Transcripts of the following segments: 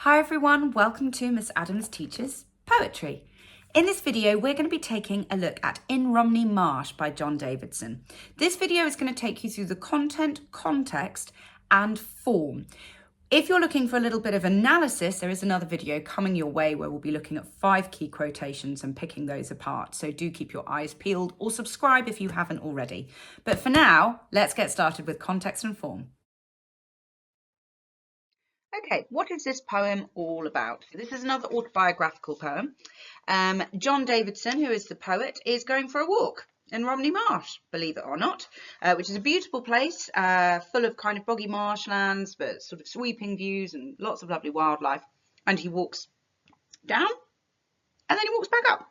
Hi everyone, welcome to Miss Adams Teaches Poetry. In this video, we're going to be taking a look at In Romney Marsh by John Davidson. This video is going to take you through the content, context, and form. If you're looking for a little bit of analysis, there is another video coming your way where we'll be looking at 5 key quotations and picking those apart. So do keep your eyes peeled or subscribe if you haven't already. But for now, let's get started with context and form. Okay, what is this poem all about? This is another autobiographical poem. John Davidson, who is the poet, is going for a walk in Romney Marsh, believe it or not, which is a beautiful place, full of kind of boggy marshlands, but sort of sweeping views and lots of lovely wildlife. And he walks down and then he walks back up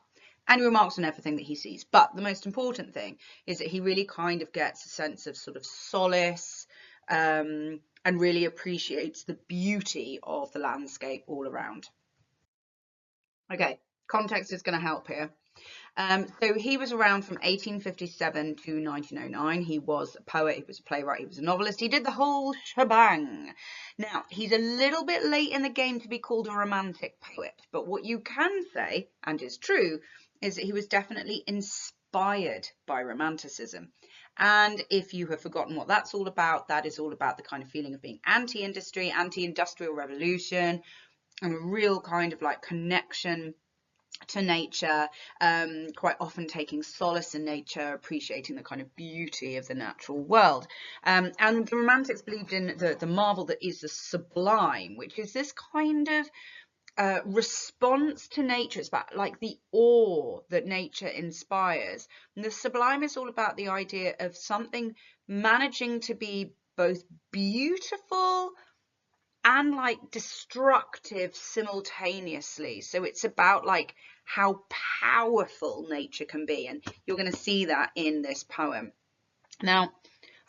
and he remarks on everything that he sees. But the most important thing is that he really kind of gets a sense of sort of solace, and really appreciates the beauty of the landscape all around. Okay, context is going to help here. So he was around from 1857 to 1909. He was a poet, he was a playwright, he was a novelist. He did the whole shebang. Now, he's a little bit late in the game to be called a romantic poet, but what you can say, and is true, is that he was definitely inspired by romanticism. And if you have forgotten what that's all about, that is all about the kind of feeling of being anti-industry, anti-industrial revolution, and a real kind of like connection to nature, quite often taking solace in nature, appreciating the kind of beauty of the natural world. And the Romantics believed in the marvel that is the sublime, which is this kind of response to nature. It's about like the awe that nature inspires. And the sublime is all about the idea of something managing to be both beautiful and like destructive simultaneously. So it's about like how powerful nature can be, and you're going to see that in this poem. Now,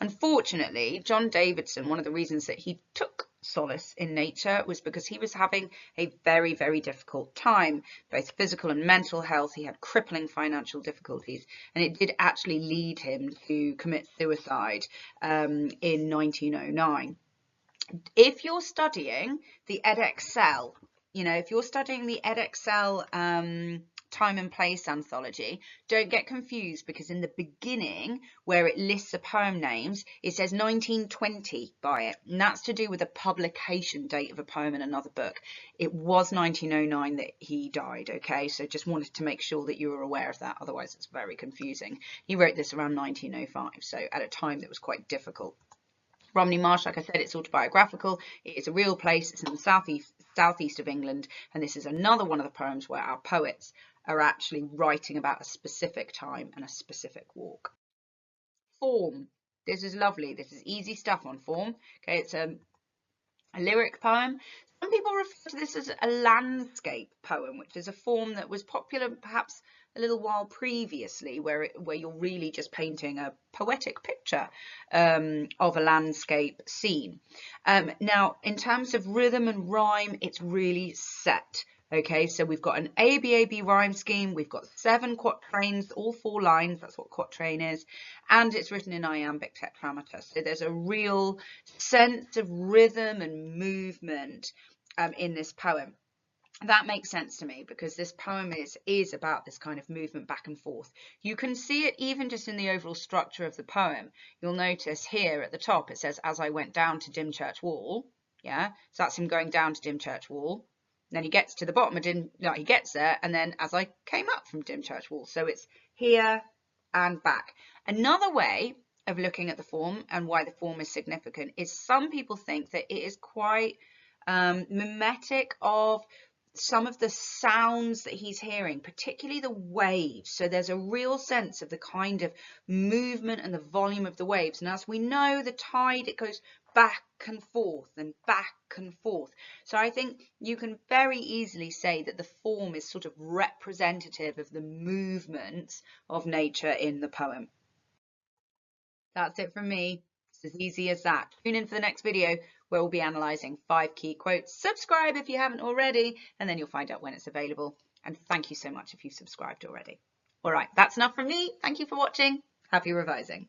unfortunately, John Davidson, one of the reasons that he took solace in nature was because he was having a very, very difficult time, both physical and mental health. He had crippling financial difficulties, and it did actually lead him to commit suicide in 1909. If you're studying the edXL, if you're studying the edXL Time and Place anthology, don't get confused, because in the beginning, where it lists the poem names, it says 1920 by it, and that's to do with the publication date of a poem in another book. It was 1909 that he died, okay? So just wanted to make sure that you were aware of that, otherwise it's very confusing. He wrote this around 1905, so at a time that was quite difficult. Romney Marsh, like I said, it's autobiographical. It is a real place. It's in the southeast of England, and this is another one of the poems where our poets are actually writing about a specific time and a specific walk. Form. This is lovely. This is easy stuff on form. Okay, it's a lyric poem. Some people refer to this as a landscape poem, which is a form that was popular perhaps a little while previously, where you're really just painting a poetic picture of a landscape scene. Now, in terms of rhythm and rhyme, it's really set. Okay, so we've got an ABAB rhyme scheme, we've got 7 quatrains, all 4 lines, that's what quatrain is, and it's written in iambic tetrameter. So there's a real sense of rhythm and movement in this poem. That makes sense to me, because this poem is about this kind of movement back and forth. You can see it even just in the overall structure of the poem. You'll notice here at the top it says, as I went down to Dymchurch Wall. Yeah, so that's him going down to Dymchurch Wall. And then he gets to the bottom of he gets there, and then as I came up from Dymchurch Wall. So it's here and back. Another way of looking at the form and why the form is significant is some people think that it is quite mimetic of some of the sounds that he's hearing, particularly the waves. So there's a real sense of the kind of movement and the volume of the waves. And as we know, the tide, it goes back and forth and back and forth. So I think you can very easily say that the form is sort of representative of the movements of nature in the poem. That's it from me. It's as easy as that. Tune in for the next video where we'll be analysing 5 key quotes. Subscribe if you haven't already, and then you'll find out when it's available. And thank you so much if you've subscribed already. All right, that's enough from me. Thank you for watching. Happy revising.